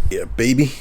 Yeah, baby.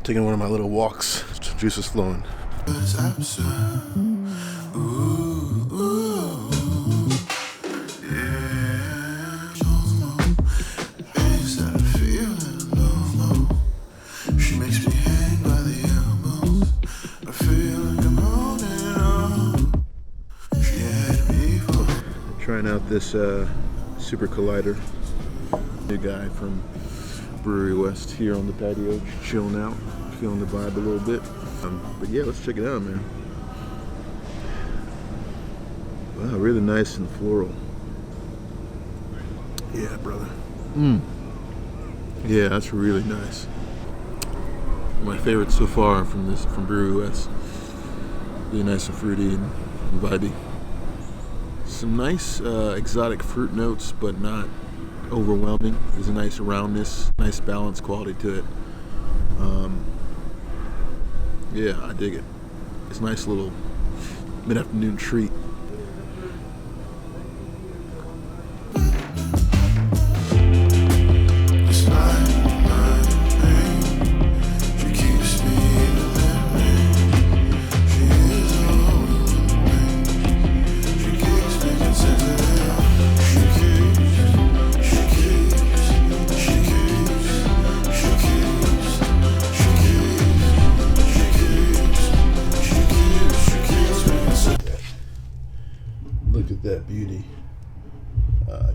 Taking one of my little walks. Juice is flowing. Trying out this SUPERCOLLIDER. New guy from Brouwerij West here on the patio, chilling out, feeling the vibe a little bit. But yeah, let's check it out, man. Wow, really nice and floral. Yeah, brother. Yeah, that's really nice. My favorite so far from Brouwerij West. Really nice and fruity and vibey. Some nice exotic fruit notes, but not overwhelming. There's a nice roundness, nice balanced quality to it. Yeah, I dig it. It's a nice little mid-afternoon treat. Look at that beauty.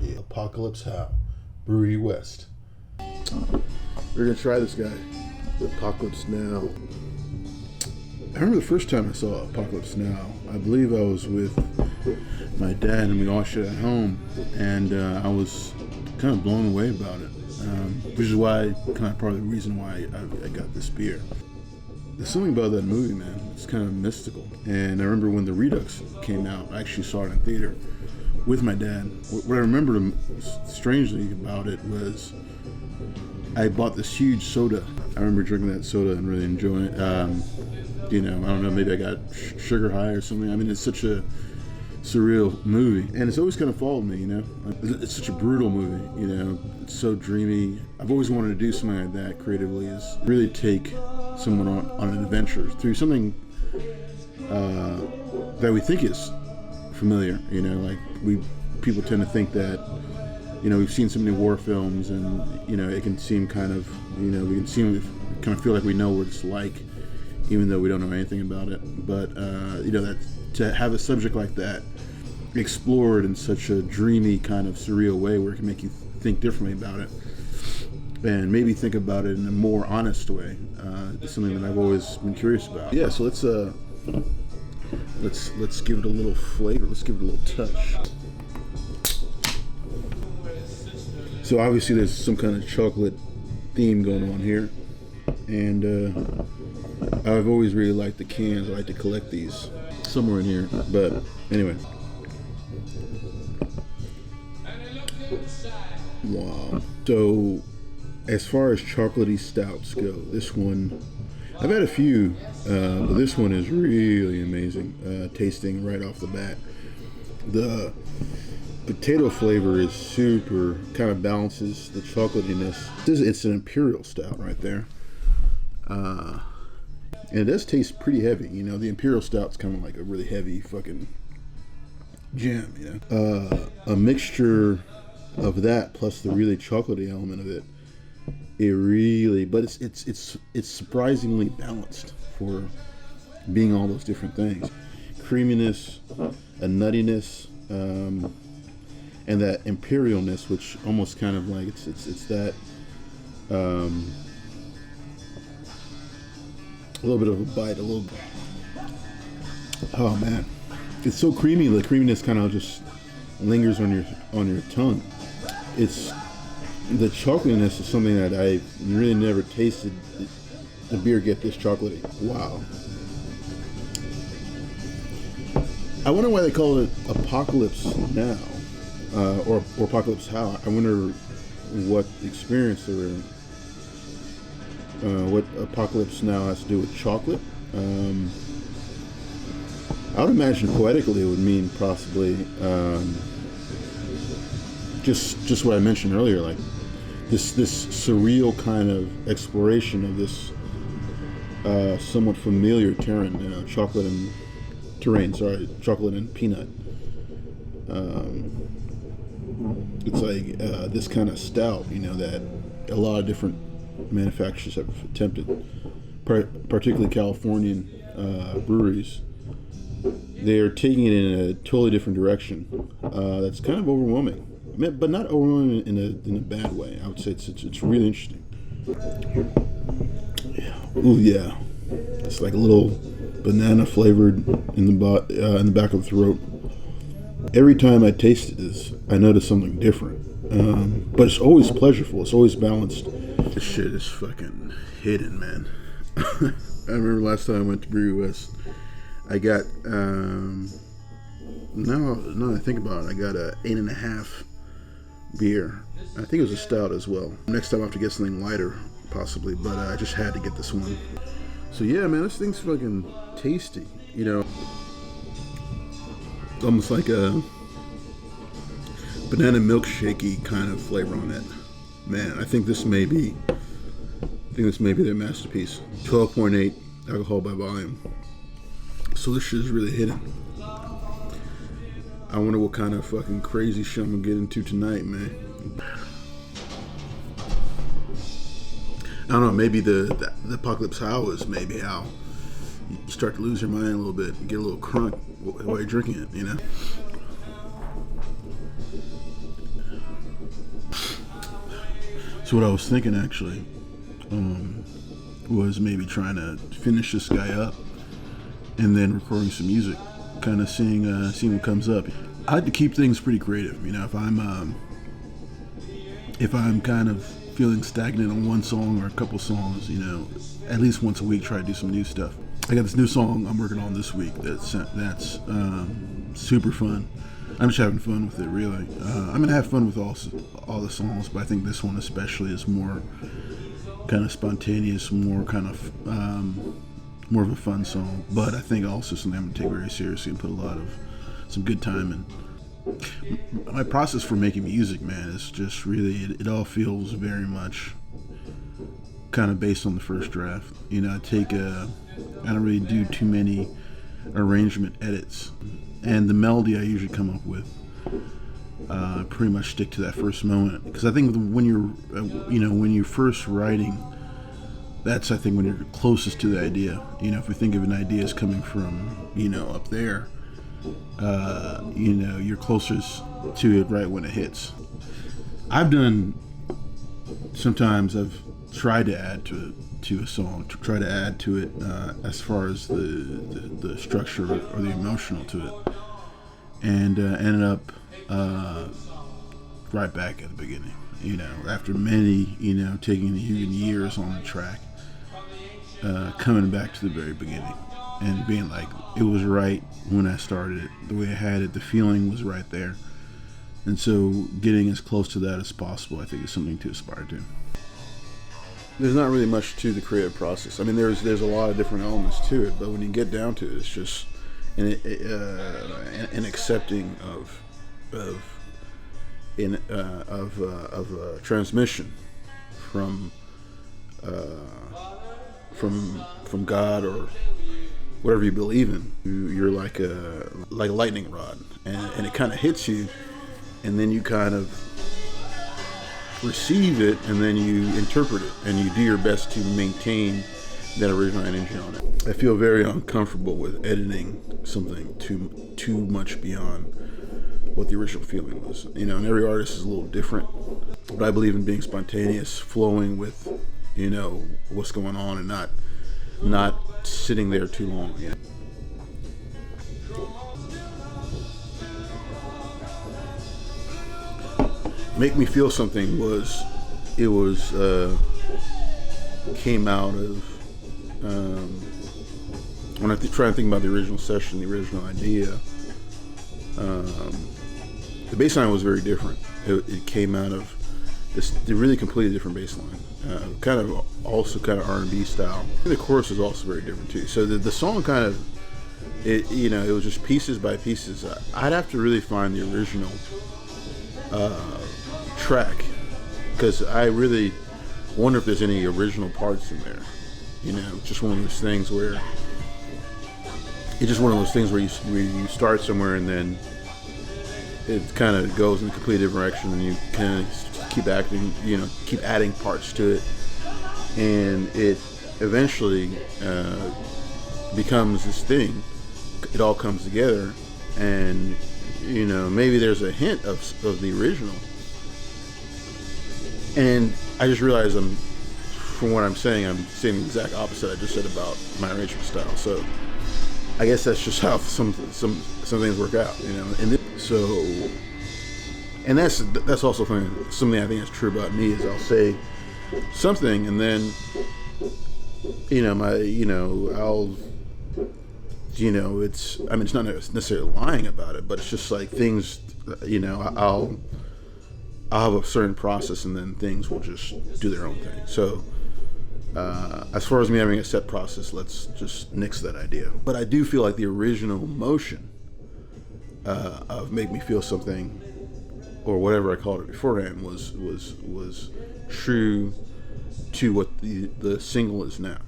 Yeah, Apocalypse How, Brouwerij West. We're gonna try this guy, the Apocalypse Now. I remember the first time I saw Apocalypse Now, I believe I was with my dad and we all shared at home, and I was kind of blown away about it, which is why, kind of part of the reason why I got this beer. There's something about that movie, man. It's kind of mystical. And I remember when the Redux came out, I actually saw it in theater with my dad. What I remember strangely about it was I bought this huge soda. I remember drinking that soda and really enjoying it. You know, I don't know, maybe I got sugar high or something. I mean, it's such a surreal movie. And it's always kind of followed me, you know. It's such a brutal movie, you know. It's so dreamy. I've always wanted to do something like that creatively, is really take someone on an adventure through something that we think is familiar, you know, like people tend to think that, you know, we've seen so many war films and, you know, it can seem kind of, you know, kind of feel like we know what it's like, even though we don't know anything about it. But, you know, that to have a subject like that explored in such a dreamy kind of surreal way where it can make you think differently about it and maybe think about it in a more honest way, is something that I've always been curious about. Yeah, so let's give it a little flavor. Let's give it a little touch. So obviously there's some kind of chocolate theme going on here, and I've always really liked the cans. I like to collect these somewhere in here, but anyway. Wow. So as far as chocolatey stouts go, this one, I've had a few, but this one is really amazing, tasting right off the bat. The potato flavor is super, kind of balances the chocolatiness. It's an Imperial Stout right there. And it does taste pretty heavy, you know. The Imperial Stout's kind of like a really heavy fucking gem, you know. A mixture of that plus the really chocolatey element of it. It really, but it's surprisingly balanced for being all those different things. Creaminess, a nuttiness, and that imperialness, which almost kind of like it's that a little bit of a bite, a little. Oh man, it's so creamy. The creaminess kind of just lingers on your tongue. It's the chocolatiness is something that I really never tasted the beer get this chocolatey. Wow. I wonder why they call it Apocalypse Now, or Apocalypse How. I wonder what experience they were what Apocalypse Now has to do with chocolate. I would imagine poetically it would mean possibly just what I mentioned earlier, like this surreal kind of exploration of this somewhat familiar terrain, chocolate and peanut. It's like this kind of stout, that a lot of different manufacturers have attempted, particularly Californian breweries. They're taking it in a totally different direction. That's kind of overwhelming, but not overwhelming in a bad way. I would say it's really interesting. Ooh yeah, it's like a little banana flavored in the back of the throat. Every time I taste this, I notice something different. But it's always pleasurable. It's always balanced. This shit is fucking hidden, man. I remember last time I went to Brouwerij West, I got, now that I think about it, I got a 8.5 beer. I think it was a stout as well. Next time I'll have to get something lighter, possibly, but I just had to get this one. So yeah, man, this thing's fucking tasty, almost like a banana milkshakey kind of flavor on it. Man, I think this may be their masterpiece. 12.8 alcohol by volume. So this shit is really hidden. I wonder what kind of fucking crazy shit I'm gonna get into tonight, man. I don't know, maybe the Apocalypse How is maybe how you start to lose your mind a little bit and get a little crunk while you're drinking it, So what I was thinking actually was maybe trying to finish this guy up and then recording some music, kind of seeing what comes up. I like to keep things pretty creative, if I'm kind of feeling stagnant on one song or a couple songs, at least once a week try to do some new stuff. I got this new song I'm working on this week that's super fun. I'm just having fun with it, really. I'm gonna have fun with all the songs, but I think this one especially is more kind of spontaneous, more kind of more of a fun song. But I think also something I'm gonna take very seriously and put some good time in. My process for making music, man, is just really it all feels very much kind of based on the first draft. I don't really do too many arrangement edits. And the melody I usually come up with, pretty much stick to that first moment. Because I think when you're first writing, that's I think when you're closest to the idea. If we think of an idea as coming from up there, you're closest to it right when it hits. Sometimes I've tried to add to a song, to try to add to it as far as the structure or the emotional to it, and ended up right back at the beginning. After many, taking even years on the track, coming back to the very beginning and being like, it was right when I started it, the way I had it, the feeling was right there. And so getting as close to that as possible, I think, is something to aspire to. There's not really much to the creative process. I mean, there's a lot of different elements to it, but when you get down to it, it's just an accepting of transmission from God or whatever you believe in. You're like a lightning rod, and it kind of hits you, and then you kind of receive it, and then you interpret it, and you do your best to maintain that original energy on it. I feel very uncomfortable with editing something too much beyond what the original feeling was. And every artist is a little different, but I believe in being spontaneous, flowing with what's going on, and not sitting there too long. Make Me Feel Something came out of when I try to think about the original session, the original idea. The bass line was very different. It came out of they're really completely different bass line. Kind of R&B style. And the chorus is also very different too. So the song kind of, it was just pieces by pieces. I'd have to really find the original track, because I really wonder if there's any original parts in there. It's just one of those things where you start somewhere and then it kind of goes in a completely different direction, and you kind of keep adding parts to it, and it eventually becomes this thing. It all comes together, and maybe there's a hint of the original. And I just realized from what I'm saying the exact opposite I just said about my arrangement style. So I guess that's just how some things work out, and that's also something I think that's true about me, is I'll say something and then it's not necessarily lying about it, but it's just like things, I'll have a certain process and then things will just do their own thing. So as far as me having a set process, let's just nix that idea. But I do feel like the original motion of Make Me Feel Something, or whatever I called it beforehand, was true to what the single is now,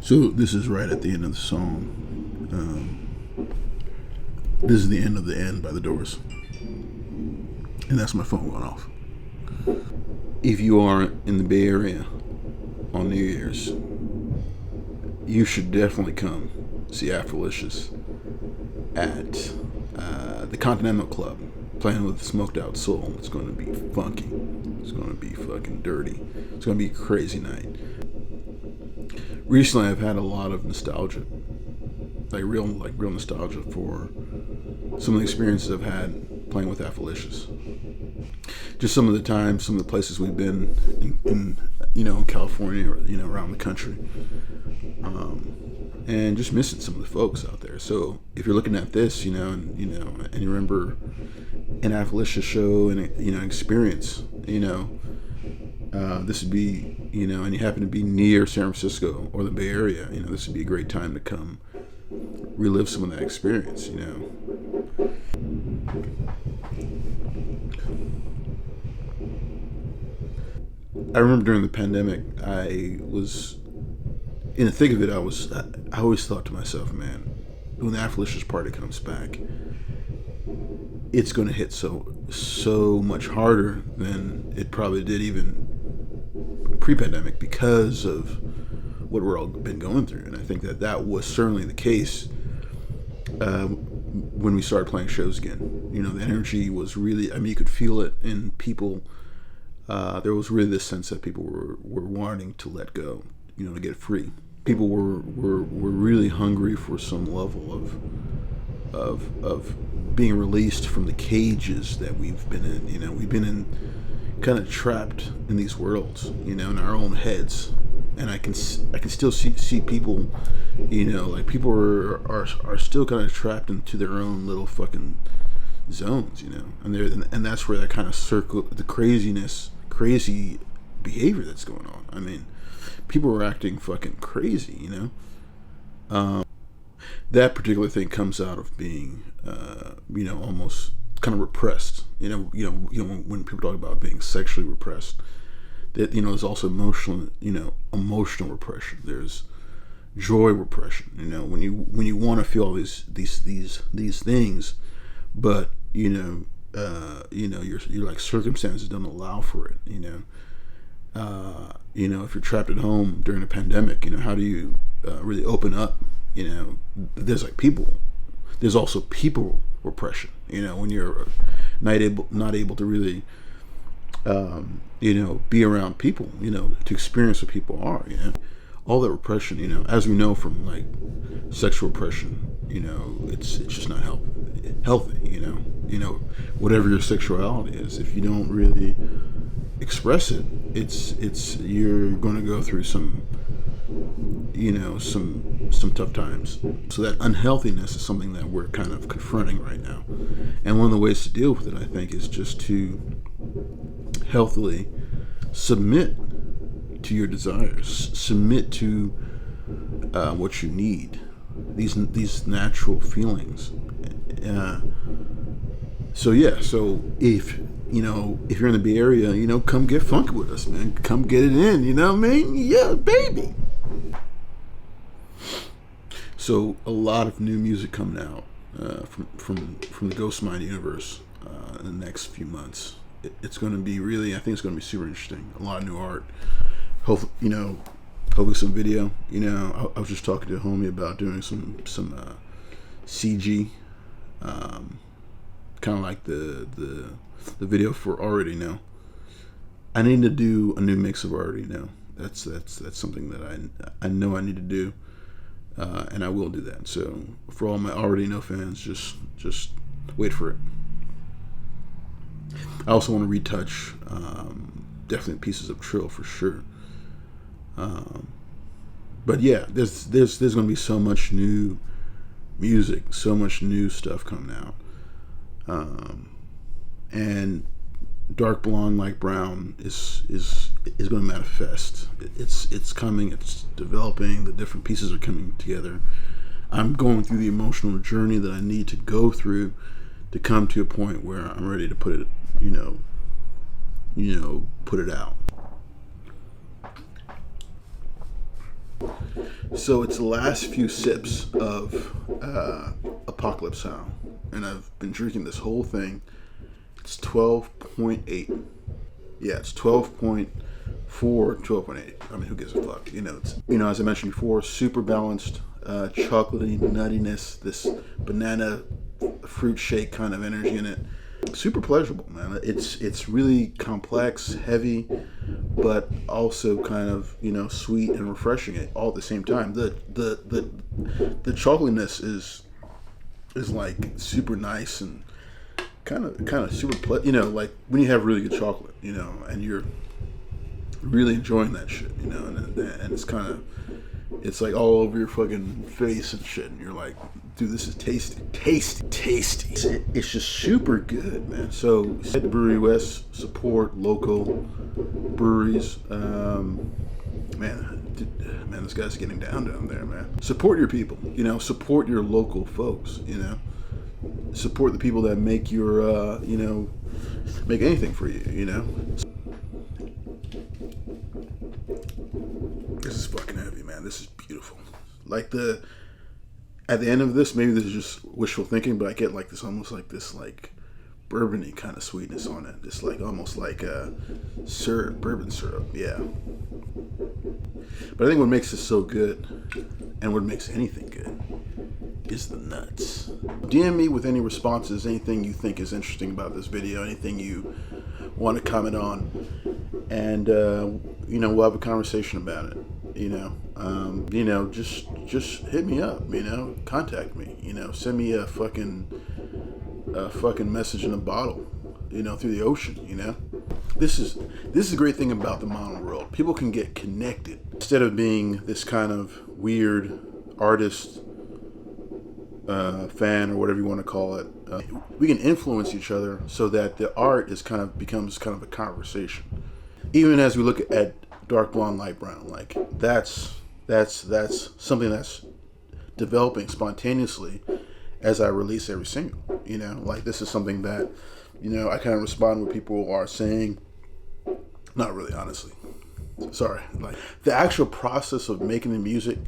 So this is right at the end of the song. This is the end of the end by the Doors. And that's my phone going off. If you are in the Bay Area on New Year's, you should definitely come see Afrolicious at the Continental Club, playing with Smoked Out Soul. It's going to be funky. It's going to be fucking dirty. It's going to be a crazy night. Recently, I've had a lot of nostalgia, real nostalgia for some of the experiences I've had playing with Afrolicious. Just some of the times, some of the places we've been in California, or around the country, and just missing some of the folks out there. So if you're looking at this, and you remember an Afrolicious show and experience, this would be, and you happen to be near San Francisco or the Bay Area, this would be a great time to come relive some of that experience, I remember during the pandemic, I was in the thick of it. I always thought to myself, man, when the Afrolicious party comes back, it's going to hit so much harder than it probably did even pre-pandemic, because of what we're all been going through. And I think that was certainly the case when we started playing shows again. The energy was really, you could feel it in people. There was really this sense that people were wanting to let go, to get free. People were really hungry for some level of being released from the cages that we've been in. We've been in, kind of trapped in these worlds, in our own heads. And I can still see people, people are still kind of trapped into their own little fucking zones, and that's where that kind of circle, the crazy behavior that's going on. People are acting fucking crazy, that particular thing comes out of being, almost kind of repressed. When people talk about being sexually repressed, that there's also emotional repression. There's joy repression. When you want to feel these things, but your like circumstances don't allow for it. If you're trapped at home during a pandemic, how do you really open up? There's there's also people repression. When you're not able to really be around people, to experience what people are, all that repression, as we know from like sexual repression, it's just not healthy, whatever your sexuality is, if you don't really express it, it's you're going to go through some some tough times. So that unhealthiness is something that we're kind of confronting right now. And one of the ways to deal with it, I think, is just to healthily submit to your desires, submit to what you need, these natural feelings. So if you're in the Bay Area, come get funky with us, man. Come get it in, you know what I mean? Yeah, baby. So a lot of new music coming out from the Ghostmind universe in the next few months. It's going to be really, I think it's going to be super interesting. A lot of new art. Hopefully some video. I was just talking to a homie about doing some CG, kind of like the video for Already Know. I need to do a new mix of Already Know. That's something that I know I need to do, and I will do that. So for all my Already Know fans, just wait for it. I also want to retouch definitely pieces of Trill for sure. But yeah, there's going to be so much new music, so much new stuff coming out, and dark blonde like brown is going to manifest. It's coming. It's developing. The different pieces are coming together. I'm going through the emotional journey that I need to go through to come to a point where I'm ready to put it, put it out. So it's the last few sips of Apocalypse How, and I've been drinking this whole thing. It's 12.8. Yeah, it's 12.4, 12.8. I mean, who gives a fuck? It's as I mentioned before, super balanced, chocolatey nuttiness, this banana fruit shake kind of energy in it. Super pleasurable, man. It's really complex, heavy, but also kind of sweet and refreshing all at the same time. The chocolatiness is like super nice and kind of super like when you have really good chocolate, and you're really enjoying that shit, and it's like all over your fucking face and shit, and you're like, dude, this is tasty. It's just super good, man. So head to Brouwerij West, support local breweries. Man, this guy's getting down there, man. Support your people, support your local folks, support the people that make your, make anything for you, This is fucking heavy, man. This is beautiful. Like at the end of this, maybe this is just wishful thinking, but I get like this, almost like this, like bourbon-y kind of sweetness on it. It's like almost like syrup, bourbon syrup, yeah. But I think what makes this so good, and what makes anything good, is the nuts. DM me with any responses, anything you think is interesting about this video, anything you want to comment on, and we'll have a conversation about it. Just hit me up, contact me, send me a fucking message in a bottle, through the ocean, This is the great thing about the mono world. People can get connected instead of being this kind of weird artist, fan, or whatever you want to call it. We can influence each other so that the art becomes kind of a conversation. Even as we look at dark blonde, light brown, like that's something that's developing spontaneously as I release every single. Like this is something that I kind of respond when people are saying. Not really, honestly. Sorry. Like the actual process of making the music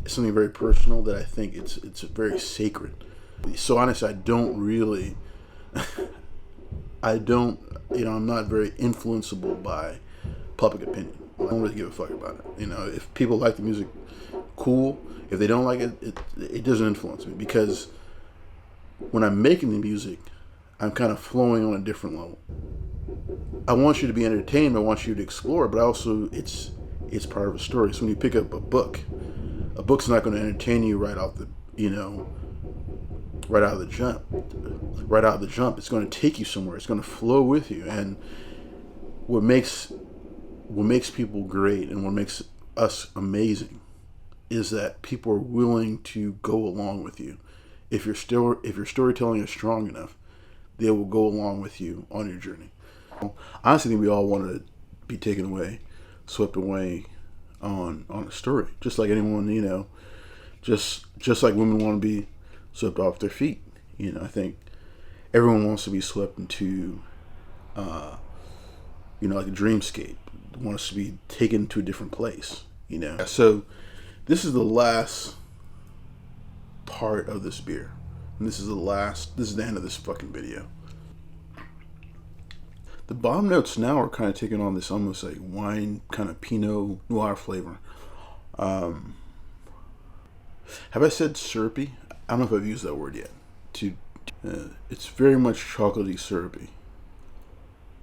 is something very personal that I think it's very sacred. So honestly, I don't really. I'm not very influenceable by public opinion. I don't really give a fuck about it. If people like the music, cool. If they don't like it, it doesn't influence me, because when I'm making the music, I'm kind of flowing on a different level. I want you to be entertained. I want you to explore, but also it's part of a story. So when you pick up a book's not going to entertain you right out of the jump. It's going to take you somewhere. It's going to flow with you. And what makes people great and what makes us amazing is that people are willing to go along with you. If your storytelling is strong enough, they will go along with you on your journey. I honestly think we all want to be taken away, swept away on a story, just like anyone, you know, just like women want to be swept off their feet. You know, I think everyone wants to be swept into, you know, like a dreamscape. Wants to be taken to a different place. You know, so this is the last part of this beer, and this is the end of this fucking video. The bottom notes now are kind of taking on this almost like wine kind of Pinot Noir flavor. Have I said syrupy? I don't know if I've used that word yet. It's very much chocolatey syrupy,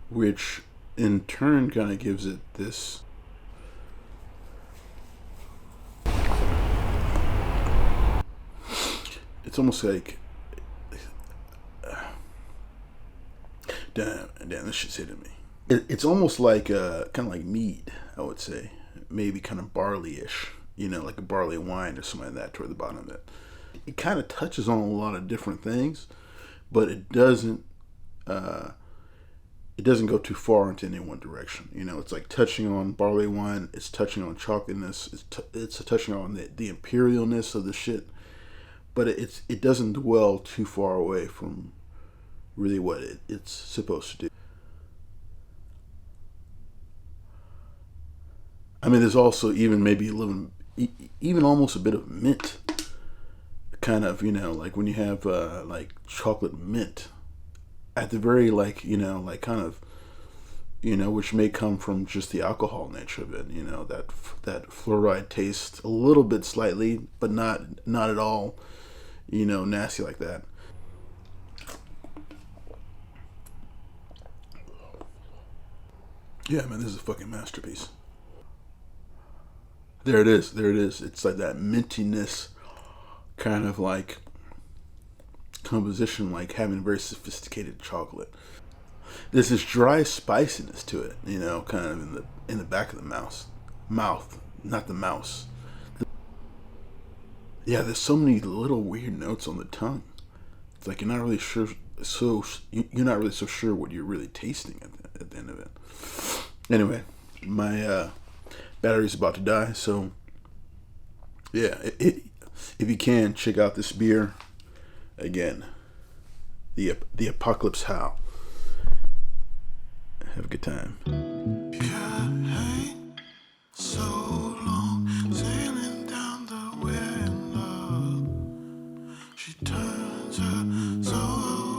which in turn kind of gives it this. It's almost like, damn, this shit's hitting me. It's almost like kind of like mead, I would say, maybe kind of barley-ish, you know, like a barley wine or something like that toward the bottom of it. It kind of touches on a lot of different things, but it doesn't go too far into any one direction. You know, it's like touching on barley wine, it's touching on chocolateness, it's touching on the imperialness of the shit. But it doesn't dwell too far away from really what it's supposed to do. I mean, there's also even maybe even almost a bit of mint, kind of, you know, like when you have like chocolate mint, at the very, like, you know, like kind of, you know, which may come from just the alcohol nature of it, you know, that fluoride taste a little bit slightly, but not at all, you know, nasty like that. Yeah, man, this is a fucking masterpiece. There it is. It's like that mintiness, kind of like composition, like having very sophisticated chocolate. There's this dry spiciness to it, you know, kind of in the back of the mouth, not the mouse. Yeah, there's so many little weird notes on the tongue. It's like you're not really sure. So you're not really so sure what you're really tasting at the end of it. Anyway, my battery's about to die, so yeah. If you can, check out this beer again. The Apocalypse How. Have a good time.